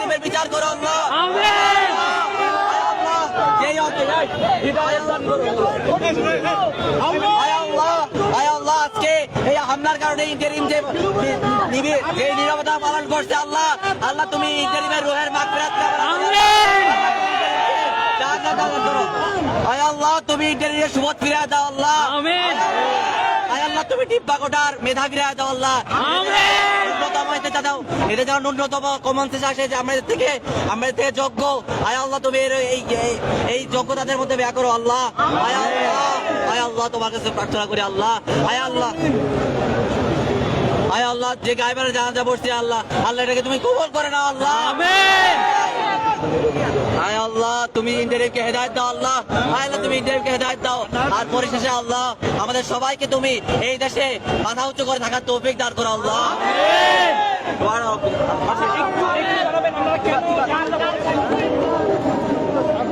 জালিমের বিচার করো আল্লাহ। আজকে এই হামলার কারণে ইন্টারিম যে নীরবতা পালন করছে আল্লাহ, আল্লাহ তুমি ইন্টারিমের রুহের মাগফিরাত করো। আল্লাহ তুমি ইন্টারিমের সুবত ফিরিয়ে দাও আল্লাহ। আল্লাহ তুমি টিপ্পা কোটার মেধা ফিরিয়ে দাও আল্লাহ। এদের যেন ন্যূনতম কমন সেন্স আসে যে আমাদের থেকে যোগ্য। আয় আল্লাহ তুমি এই যোগ্যতাদের মধ্যে ব্যয় করো আল্লাহ। আয় আল্লাহ তোমার কাছে প্রার্থনা করি আল্লাহ। আয় আল্লাহ যে গায়বের জানাজা পড়ছি আল্লাহ, আল্লাহ এটাকে তুমি কবুল করে নাও আল্লাহ। আয় আল্লাহ তুমি ইন্টারিমকে হেদায়েত দাও আল্লাহ। আয় আল্লাহ তুমি ইন্টারিমকে হেদায়েত দাও। আর পরিশেষে আল্লাহ আমাদের সবাইকে তুমি এই দেশে মাথা উঁচু করে থাকার তৌফিক দান করো আল্লাহ।